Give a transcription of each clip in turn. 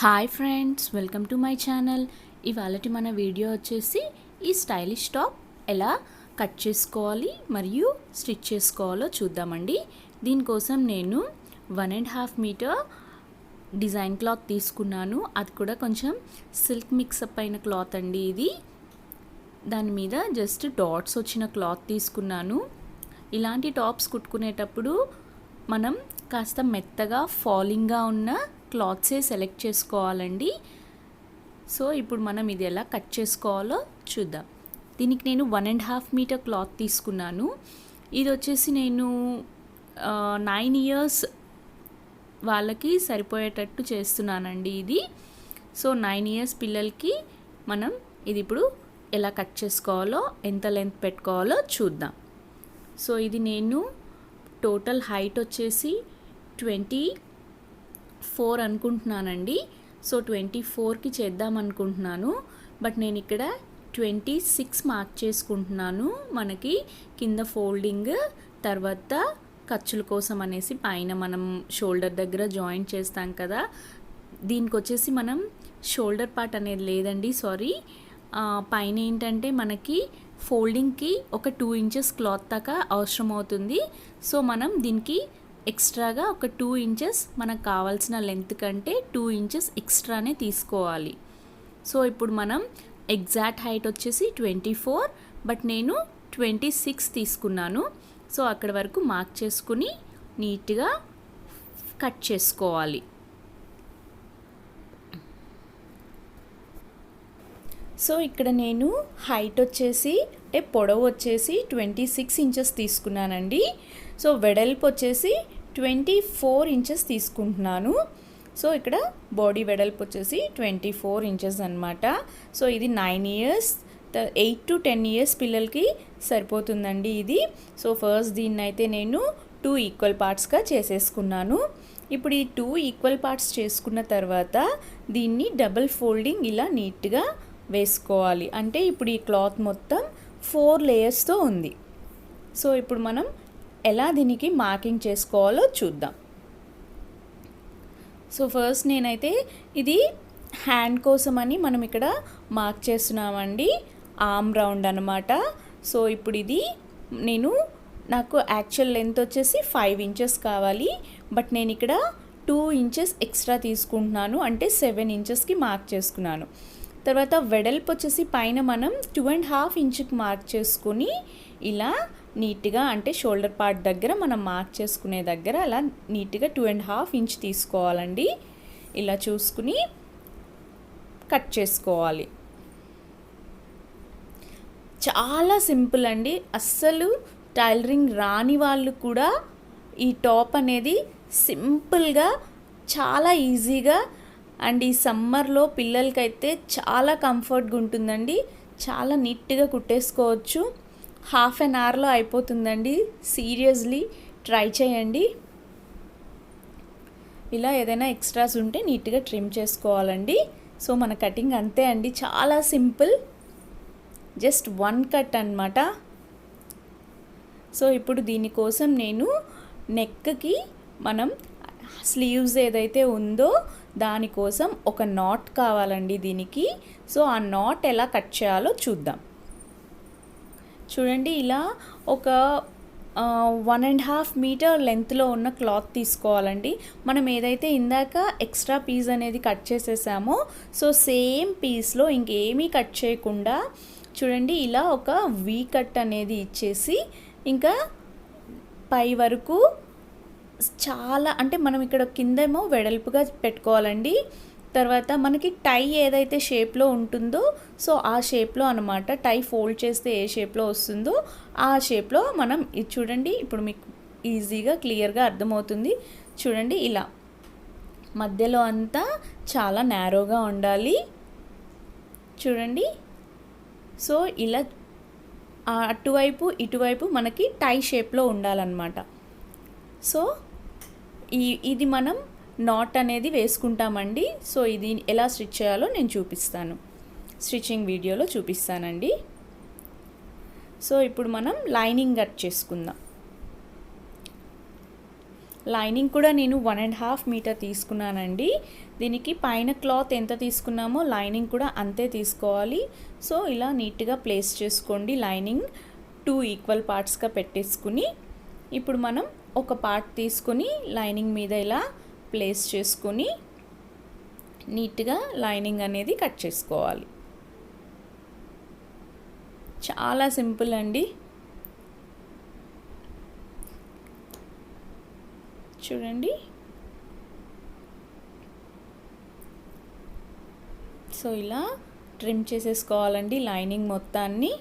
Hi friends, welcome to my channel. ఇవాళటి మన video వచ్చేసి ఈ స్టైలిష్ టాప్ ఎలా కట్ చేసుకోవాలి మరియు స్టిచ్ చేసుకోవాలో చూద్దామండి. దీనికోసం నేను 1.5 మీటర్ డిజైన్ క్లాత్ తీసుకున్నాను. అది కూడా కొంచెం సిల్క్ మిక్సప్ అయిన క్లాత్ అండి. ఇది దాని మీద జస్ట్ డాట్స్ వచ్చిన క్లాత్ తీసుకున్నాను. ఇలాంటి టాప్స్ కుట్టుకునేటప్పుడు మనం కాస్త మెత్తగా ఫాలింగ్గా ఉన్న క్లాత్సే సెలెక్ట్ చేసుకోవాలండి. సో ఇప్పుడు మనం ఇది ఎలా కట్ చేసుకోవాలో చూద్దాం. దీనికి నేను 1.5 మీటర్ క్లాత్ తీసుకున్నాను. ఇది వచ్చేసి నేను 9 ఇయర్స్ వాళ్ళకి సరిపోయేటట్టు చేస్తున్నానండి ఇది. సో 9 ఇయర్స్ పిల్లలకి మనం ఇది ఇప్పుడు ఎలా కట్ చేసుకోవాలో, ఎంత లెంత్ పెట్టుకోవాలో చూద్దాం. సో ఇది నేను టోటల్ హైట్ వచ్చేసి 24 అనుకుంటున్నానండి. సో 24కి చేద్దాం అనుకుంటున్నాను. బట్ నేను ఇక్కడ 26 మార్క్ చేసుకుంటున్నాను. మనకి కింద ఫోల్డింగ్, తర్వాత ఖర్చుల కోసం అనేసి పైన మనం షోల్డర్ దగ్గర జాయింట్ చేస్తాం కదా. దీనికి వచ్చేసి మనం షోల్డర్ పార్ట్ అనేది లేదండి, సారీ. పైన ఏంటంటే మనకి ఫోల్డింగ్కి ఒక 2 ఇంచెస్ క్లాత్ దాకా అవసరం అవుతుంది. సో మనం దీనికి ఎక్స్ట్రాగా ఒక 2 ఇంచెస్ మనకు కావాల్సిన లెంత్ కంటే 2 ఇంచెస్ ఎక్స్ట్రానే తీసుకోవాలి. సో ఇప్పుడు మనం ఎగ్జాక్ట్ హైట్ వచ్చేసి 24, బట్ నేను 26 తీసుకున్నాను. సో అక్కడి వరకు మార్క్ చేసుకుని నీట్గా కట్ చేసుకోవాలి. సో ఇక్కడ నేను హైట్ వచ్చేసి అంటే పొడవు వచ్చేసి 26 ఇంచెస్ తీసుకున్నానండి. సో వెడల్పు వచ్చేసి 24 ఇంచెస్ తీసుకుంటున్నాను. సో ఇక్కడ బాడీ వెడల్పు వచ్చేసి 24 ఇంచెస్ అనమాట. సో ఇది 9 ఇయర్స్ 8 to 10 ఇయర్స్ పిల్లలకి సరిపోతుందండి ఇది. సో ఫస్ట్ దీన్ని అయితే నేను 2 ఈక్వల్ పార్ట్స్గా చేసేసుకున్నాను. ఇప్పుడు ఈ 2 ఈక్వల్ పార్ట్స్ చేసుకున్న తర్వాత దీన్ని డబుల్ ఫోల్డింగ్ ఇలా నీట్గా వేసుకోవాలి. అంటే ఇప్పుడు ఈ క్లాత్ మొత్తం 4 లేయర్స్తో ఉంది. సో ఇప్పుడు మనం ఎలా దీనికి మార్కింగ్ చేసుకోవాలో చూద్దాం. సో ఫస్ట్ నేనైతే ఇది హ్యాండ్ కోసమని మనం ఇక్కడ మార్క్ చేస్తున్నామండి, ఆర్మ్ రౌండ్ అనమాట. సో ఇప్పుడు ఇది నాకు యాక్చువల్ లెంత్ వచ్చేసి 5 ఇంచెస్ కావాలి, బట్ నేను ఇక్కడ 2 ఇంచెస్ ఎక్స్ట్రా తీసుకుంటున్నాను, అంటే 7 ఇంచెస్కి మార్క్ చేసుకున్నాను. తర్వాత వెడల్పు వచ్చేసి పైన మనం 2.5 ఇంచుకి మార్క్ చేసుకుని ఇలా నీట్గా, అంటే షోల్డర్ పార్ట్ దగ్గర మనం మార్క్ చేసుకునే దగ్గర అలా నీట్గా 2.5 ఇంచ్ తీసుకోవాలండి. ఇలా చూసుకుని కట్ చేసుకోవాలి. చాలా సింపుల్ అండి. అస్సలు టైలరింగ్ రాని వాళ్ళు కూడా ఈ టాప్ అనేది సింపుల్గా చాలా ఈజీగా అండ్ ఈ సమ్మర్లో పిల్లలకైతే చాలా కంఫర్ట్గా ఉంటుందండి. చాలా నీట్గా కుట్టేసుకోవచ్చు. హాఫ్ అన్ అవర్లో అయిపోతుందండి. సీరియస్లీ ట్రై చేయండి. ఇలా ఏదైనా ఎక్స్ట్రాస్ ఉంటే నీట్గా ట్రిమ్ చేసుకోవాలండి. సో మన కటింగ్ అంతే అండి, చాలా సింపుల్, జస్ట్ 1 కట్ అన్నమాట. సో ఇప్పుడు దీనికోసం నేను నెక్కి మనం స్లీవ్స్ ఏదైతే ఉందో దానికోసం ఒక నాట్ కావాలండి దీనికి. సో ఆ నాట్ ఎలా కట్ చేయాలో చూద్దాం. చూడండి, ఇలా ఒక 1.5 మీటర్ లెంత్లో ఉన్న క్లాత్ తీసుకోవాలండి. మనం ఏదైతే ఇందాక ఎక్స్ట్రా పీస్ అనేది కట్ చేసేసామో, సో సేమ్ పీస్లో ఇంకేమీ కట్ చేయకుండా చూడండి ఇలా ఒక వీ కట్ అనేది ఇచ్చేసి ఇంకా పై వరకు చాలా, అంటే మనం ఇక్కడ కిందేమో వెడల్పుగా పెట్టుకోవాలండి. తర్వాత మనకి టై ఏదైతే షేప్లో ఉంటుందో సో ఆ షేప్లో అనమాట, టై ఫోల్డ్ చేస్తే ఏ షేప్లో వస్తుందో ఆ షేప్లో మనం ఇది చూడండి. ఇప్పుడు మీకు ఈజీగా క్లియర్గా అర్థమవుతుంది. చూడండి ఇలా మధ్యలో అంతా చాలా నేరోగా ఉండాలి. చూడండి, సో ఇలా అటువైపు ఇటువైపు మనకి టై షేప్లో ఉండాలన్నమాట. సో ఇది మనం నాట్ అనేది వేసుకుంటామండి. సో ఇది ఎలా స్టిచ్ చేయాలో నేను చూపిస్తాను, స్టిచ్చింగ్ వీడియోలో చూపిస్తానండి. సో ఇప్పుడు మనం లైనింగ్ కట్ చేసుకుందాం. లైనింగ్ కూడా నేను 1.5 మీటర్ తీసుకున్నానండి. దీనికి పైన క్లాత్ ఎంత తీసుకున్నామో లైనింగ్ కూడా అంతే తీసుకోవాలి. సో ఇలా నీట్గా ప్లేస్ చేసుకోండి. లైనింగ్ 2 ఈక్వల్ పార్ట్స్గా పెట్టేసుకుని ఇప్పుడు మనం ఒక పార్ట్ తీసుకొని లైనింగ్ మీద ఇలా ప్లేస్ చేసుకొని నీట్గా లైనింగ్ అనేది కట్ చేసుకోవాలి. చాలా సింపుల్ అండి. చూడండి. సో ఇలా ట్రిమ్ చేసేసుకోవాలండి లైనింగ్ మొత్తాన్ని.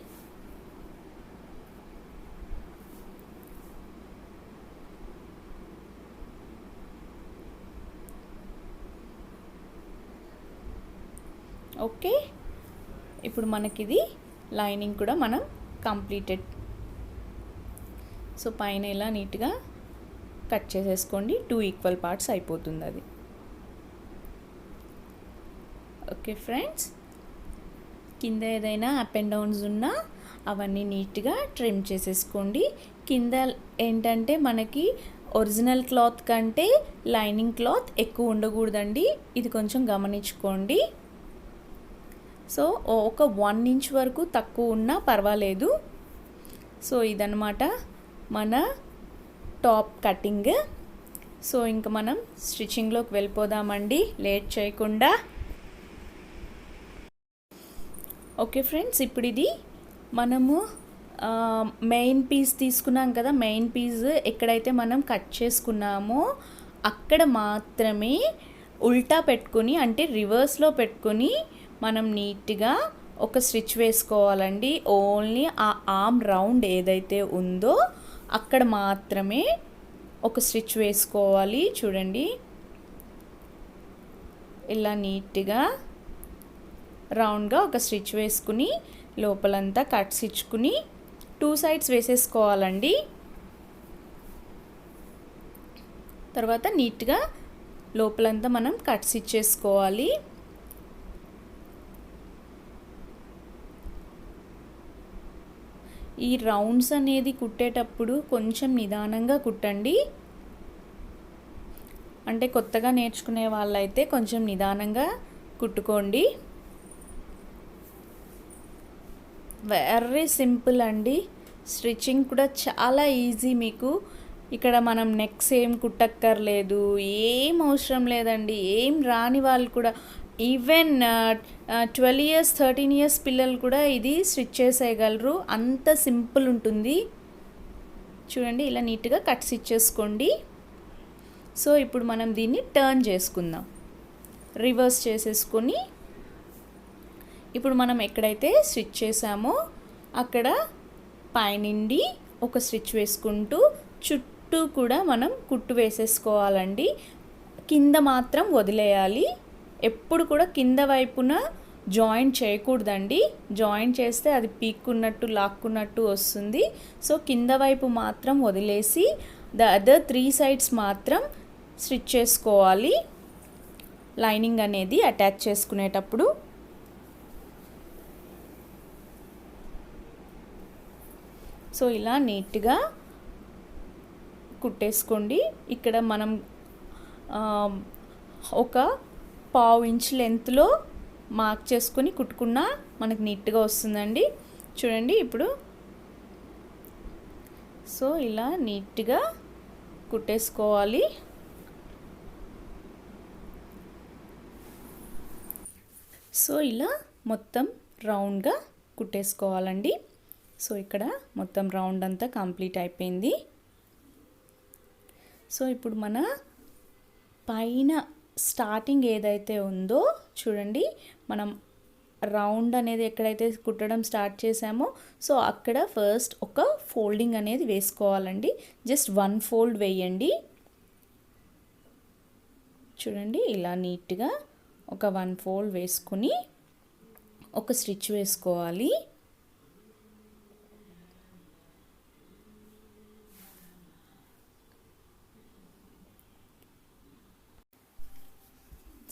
ఓకే, ఇప్పుడు మనకిది లైనింగ్ కూడా మనం కంప్లీటెడ్. సో పైన ఇలా నీట్గా కట్ చేసేసుకోండి. 2 ఈక్వల్ పార్ట్స్ అయిపోతుంది అది. ఓకే ఫ్రెండ్స్, కింద ఏదైనా అప్ అండ్ డౌన్స్ ఉన్నా అవన్నీ నీట్గా ట్రిమ్ చేసేసుకోండి. కింద ఏంటంటే మనకి ఒరిజినల్ క్లాత్ కంటే లైనింగ్ క్లాత్ ఎక్కువ ఉండకూడదండి. ఇది కొంచెం గమనించుకోండి. సో ఒక 1 ఇంచ్ వరకు తక్కువ ఉన్నా పర్వాలేదు. సో ఇదన్నమాట మన టాప్ కటింగ్. సో ఇంకా మనం స్టిచ్చింగ్లోకి వెళ్ళిపోదామండి లేట్ చేయకుండా. ఓకే ఫ్రెండ్స్, ఇప్పుడు ఇది మనము మెయిన్ పీస్ తీసుకున్నాం కదా. మెయిన్ పీస్ ఎక్కడైతే మనం కట్ చేసుకున్నామో అక్కడ మాత్రమే ఉల్టా పెట్టుకొని, అంటే రివర్స్లో పెట్టుకొని మనం నీట్గా ఒక స్టిచ్ వేసుకోవాలండి. ఓన్లీ ఆ ఆర్మ్ రౌండ్ ఏదైతే ఉందో అక్కడ మాత్రమే ఒక స్టిచ్ వేసుకోవాలి. చూడండి, ఇలా నీట్గా రౌండ్గా ఒక స్టిచ్ వేసుకుని లోపలంతా కట్స్ ఇచ్చుకుని 2 సైడ్స్ వేసేసుకోవాలండి. తర్వాత నీట్గా లోపలంతా మనం కట్స్ ఇచ్చేసుకోవాలి. ఈ రౌండ్స్ అనేది కుట్టేటప్పుడు కొంచెం నిదానంగా కుట్టండి. అంటే కొత్తగా నేర్చుకునే వాళ్ళైతే కొంచెం నిదానంగా కుట్టుకోండి. వెరీ సింపుల్ అండి. స్టిచ్చింగ్ కూడా చాలా ఈజీ. మీకు ఇక్కడ మనం నెక్స్ ఏం కుట్టక్కర్లేదు, ఏం అవసరం లేదండి. ఏం రాని వాళ్ళు కూడా, ఈవెన్ 12 ఇయర్స్ 13 ఇయర్స్ పిల్లలు కూడా ఇది స్టిచ్ చేసేయగలరు. అంత సింపుల్ ఉంటుంది. చూడండి, ఇలా నీట్గా కట్స్ ఇచ్చేసుకోండి. సో ఇప్పుడు మనం దీన్ని టర్న్ చేసుకుందాం. రివర్స్ చేసేసుకొని ఇప్పుడు మనం ఎక్కడైతే స్టిచ్ చేసామో అక్కడ పైనుండి ఒక స్టిచ్ వేసుకుంటూ చుట్టూ కూడా మనం కుట్టు వేసేసుకోవాలండి. కింద మాత్రం వదిలేయాలి. ఎప్పుడు కూడా కింద వైపున జాయింట్ చేయకూడదండి. జాయింట్ చేస్తే అది పీక్కున్నట్టు లాక్కున్నట్టు వస్తుంది. సో కింద వైపు మాత్రం వదిలేసి ద అదర్ 3 సైడ్స్ మాత్రం స్టిచ్ చేసుకోవాలి లైనింగ్ అనేది అటాచ్ చేసుకునేటప్పుడు. సో ఇలా నీట్గా కుట్టేసుకోండి. ఇక్కడ మనం ఒక 1/2 ఇంచ్ లెంత్లో మార్క్ చేసుకొని కుట్టుకున్నా మనకు నీట్గా వస్తుందండి. చూడండి ఇప్పుడు. సో ఇలా నీట్గా కుట్టేసుకోవాలి. సో ఇలా మొత్తం రౌండ్గా కుట్టేసుకోవాలండి. సో ఇక్కడ మొత్తం రౌండ్ అంతా కంప్లీట్ అయిపోయింది. సో ఇప్పుడు మన పైన స్టార్టింగ్ ఏదైతే ఉందో చూడండి, మనం రౌండ్ అనేది ఎక్కడైతే కుట్టడం స్టార్ట్ చేసామో సో అక్కడ ఫస్ట్ ఒక ఫోల్డింగ్ అనేది వేసుకోవాలండి. జస్ట్ 1 ఫోల్డ్ వేయండి. చూడండి, ఇలా నీట్గా ఒక 1 ఫోల్డ్ వేసుకుని ఒక స్టిచ్ వేసుకోవాలి.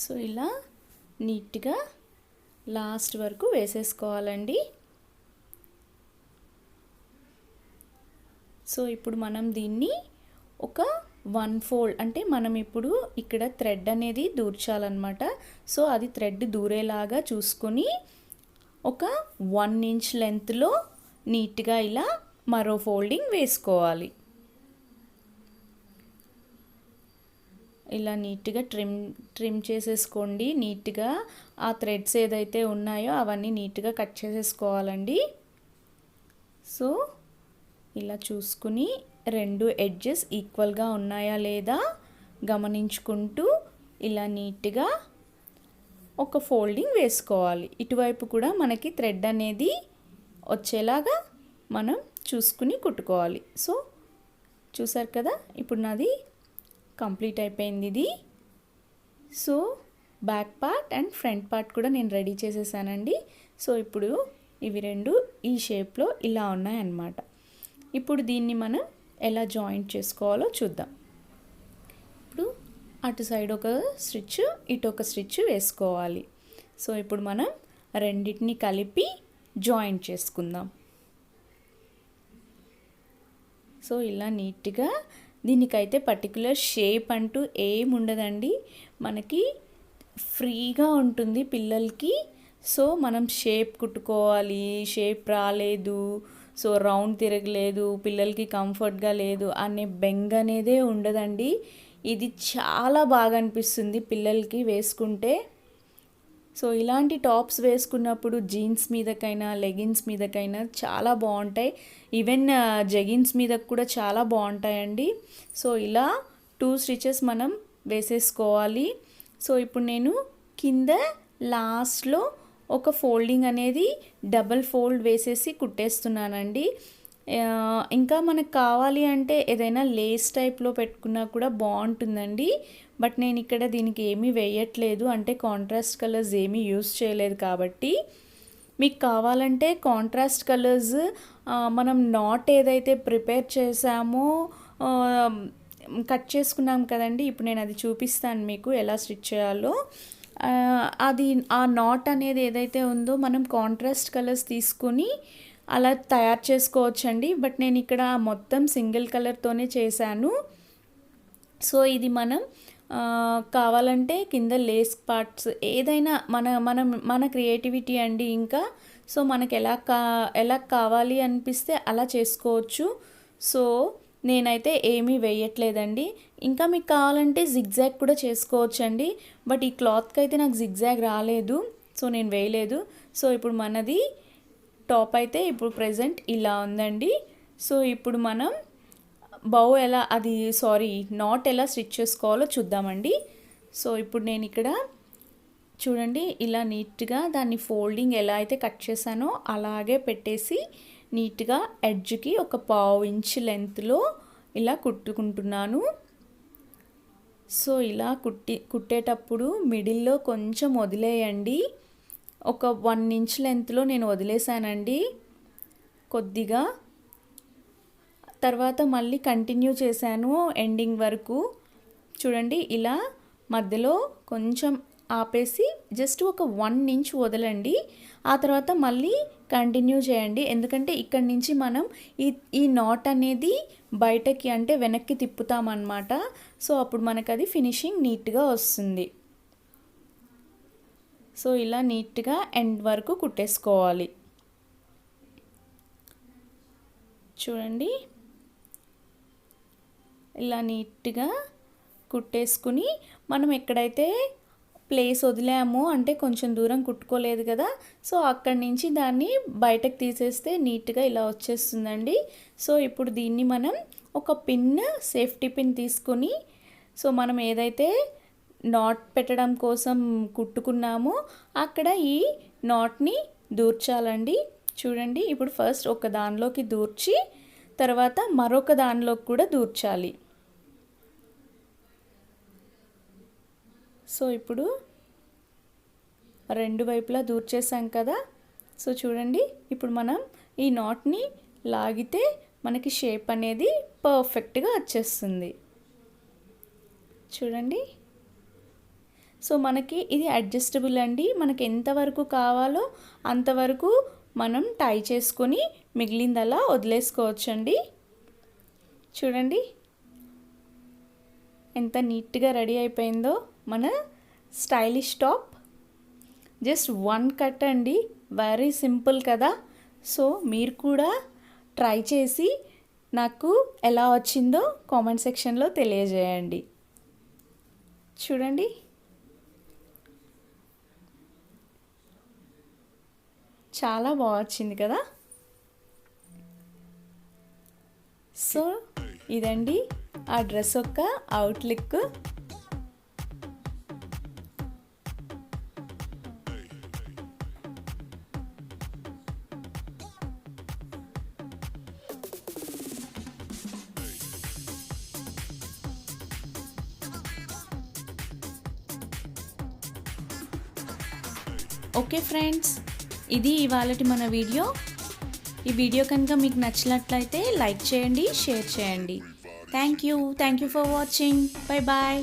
సో ఇలా నీట్గా లాస్ట్ వరకు వేసేసుకోవాలండి. సో ఇప్పుడు మనం దీన్ని ఒక వన్ ఫోల్డ్ అంటే మనం ఇప్పుడు ఇక్కడ థ్రెడ్ అనేది దూర్చాలన్నమాట. సో అది థ్రెడ్ దూరేలాగా చూసుకొని ఒక 1 ఇంచ్ లెంత్లో నీట్గా ఇలా మరో ఫోల్డింగ్ వేసుకోవాలి. ఇలా నీట్గా ట్రిమ్ చేసేసుకోండి. నీట్గా ఆ థ్రెడ్స్ ఏదైతే ఉన్నాయో అవన్నీ నీట్గా కట్ చేసేసుకోవాలండి. సో ఇలా చూసుకుని 2 ఎడ్జెస్ ఈక్వల్గా ఉన్నాయా లేదా గమనించుకుంటూ ఇలా నీట్గా ఒక ఫోల్డింగ్ వేసుకోవాలి. ఇటువైపు కూడా మనకి థ్రెడ్ అనేది వచ్చేలాగా మనం చూసుకుని కుట్టుకోవాలి. సో చూసారు కదా, ఇప్పుడు నాది కంప్లీట్ అయిపోయింది ఇది. So back part and front part కూడా నేను రెడీ చేసేసానండి. సో ఇప్పుడు ఇవి రెండు ఈ షేప్లో ఇలా ఉన్నాయన్నమాట. ఇప్పుడు దీన్ని మనం ఎలా జాయింట్ చేసుకోవాలో చూద్దాం. ఇప్పుడు అటు సైడ్ ఒక స్టిచ్, ఇటు ఒక స్టిచ్ వేసుకోవాలి. సో ఇప్పుడు మనం రెండింటిని కలిపి జాయింట్ చేసుకుందాం. సో ఇలా నీట్గా, దీనికైతే పర్టికులర్ షేప్ అంటూ ఏం ఉండదండి, మనకి ఫ్రీగా ఉంటుంది పిల్లలకి. సో మనం షేప్ కుట్టుకోవాలి, షేప్ రాలేదు, సో రౌండ్ తిరగలేదు, పిల్లలకి కంఫర్ట్గా లేదు అనే బెంగ అనేదే ఉండదండి. ఇది చాలా బాగా అనిపిస్తుంది పిల్లలకి వేసుకుంటే. సో ఇలాంటి టాప్స్ వేసుకున్నప్పుడు జీన్స్ మీదకైనా లెగిన్స్ మీదకైనా చాలా బాగుంటాయి. ఈవెన్ జెగిన్స్ మీద కూడా చాలా బాగుంటాయండి. సో ఇలా 2 స్టిచెస్ మనం వేసేసుకోవాలి. సో ఇప్పుడు నేను కింద లాస్ట్లో ఒక ఫోల్డింగ్ అనేది డబల్ ఫోల్డ్ వేసేసి కుట్టేస్తున్నానండి. ఇంకా మనకు కావాలి అంటే ఏదైనా లేస్ టైప్లో పెట్టుకున్నా కూడా బాగుంటుందండి. బట్ నేను ఇక్కడ దీనికి ఏమీ వేయట్లేదు, అంటే కాంట్రాస్ట్ కలర్స్ ఏమీ యూస్ చేయలేదు కాబట్టి. మీకు కావాలంటే కాంట్రాస్ట్ కలర్స్ మనం నాట్ ఏదైతే ప్రిపేర్ చేసామో కట్ చేసుకున్నాం కదండి, ఇప్పుడు నేను అది చూపిస్తాను మీకు ఎలా స్టిచ్ చేయాలో. అది ఆ నాట్ అనేది ఏదైతే ఉందో మనం కాంట్రాస్ట్ కలర్స్ తీసుకొని అలా తయారు చేసుకోవచ్చండి. బట్ నేను ఇక్కడ మొత్తం సింగిల్ కలర్తోనే చేశాను. సో ఇది మనం కావాలంటే కింద లేస్ పార్ట్స్ ఏదైనా మన క్రియేటివిటీ అండి. ఇంకా సో మనకు ఎలా కావాలి అనిపిస్తే అలా చేసుకోవచ్చు. సో నేనైతే ఏమీ వేయట్లేదండి. ఇంకా మీకు కావాలంటే జిగ్జాగ్ కూడా చేసుకోవచ్చండి. బట్ ఈ క్లాత్కి అయితే నాకు జిగ్జాగ్ రాలేదు, సో నేను వేయలేదు. సో ఇప్పుడు మనది టాప్ అయితే ఇప్పుడు ప్రెజెంట్ ఇలా ఉందండి. సో ఇప్పుడు మనం నాట్ ఎలా స్టిచ్ చేసుకోవాలో చూద్దామండి. సో ఇప్పుడు నేను ఇక్కడ చూడండి ఇలా నీట్గా దాన్ని ఫోల్డింగ్ ఎలా అయితే కట్ చేశానో అలాగే పెట్టేసి నీట్గా ఎడ్జ్కి ఒక 1/2 ఇంచ్ లెంత్లో ఇలా కుట్టుకుంటున్నాను. సో ఇలా కుట్టేటప్పుడు మిడిల్లో కొంచెం వదిలేయండి. ఒక 1 ఇంచ్ లెంత్లో నేను వదిలేసానండి కొద్దిగా. తర్వాత మళ్ళీ కంటిన్యూ చేశాను ఎండింగ్ వరకు. చూడండి ఇలా మధ్యలో కొంచెం ఆపేసి జస్ట్ ఒక 1 ఇంచ్ వదలండి. ఆ తర్వాత మళ్ళీ కంటిన్యూ చేయండి, ఎందుకంటే ఇక్కడి నుంచి మనం ఈ నాట్ అనేది బయటకి అంటే వెనక్కి తిప్పుతామన్నమాట. సో అప్పుడు మనకు అది ఫినిషింగ్ నీట్గా వస్తుంది. సో ఇలా నీట్గా ఎండ్ వరకు కుట్టేసుకోవాలి. చూడండి ఇలా నీట్గా కుట్టేసుకుని మనం ఎక్కడైతే ప్లేస్ వదిలామో అంటే కొంచెం దూరం కుట్టుకోలేదు కదా, సో అక్కడి నుంచి దాన్ని బయటకు తీసేస్తే నీట్గా ఇలా వచ్చేస్తుందండి. సో ఇప్పుడు దీన్ని మనం ఒక సేఫ్టీ పిన్ తీసుకొని, సో మనం ఏదైతే నాట్ పెట్టడం కోసం కుట్టుకున్నామో అక్కడ ఈ నాట్ని దూర్చాలండి. చూడండి ఇప్పుడు ఫస్ట్ ఒక దానిలోకి దూర్చి తర్వాత మరొక దానిలోకి కూడా దూర్చాలి. సో ఇప్పుడు 2 వైపులా దూర్చేసాం కదా. సో చూడండి ఇప్పుడు మనం ఈ నాట్ని లాగితే మనకి షేప్ అనేది పర్ఫెక్ట్గా వచ్చేస్తుంది. చూడండి సో మనకి ఇది అడ్జస్టబుల్ అండి, మనకి ఎంతవరకు కావాలో అంతవరకు మనం టై చేసుకొని మిగిలిందలా వదిలేసుకోవచ్చండి. చూడండి ఎంత నీట్గా రెడీ అయిపోయిందో మన స్టైలిష్ టాప్. జస్ట్ 1 కట్ అండి, వెరీ సింపుల్ కదా. సో మీరు కూడా ట్రై చేసి నాకు ఎలా వచ్చిందో కామెంట్ సెక్షన్లో తెలియజేయండి. చూడండి, చాలా బాగా వచ్చింది కదా. సో ఇదండి ఆ డ్రెస్ యొక్క అవుట్లుక్. ఓకే ఫ్రెండ్స్, ఇది ఇవాళటి మన వీడియో. ఈ వీడియో కనుక మీకు నచ్చినట్లయితే లైక్ చేయండి, షేర్ చేయండి. Thank you for watching. Bye bye.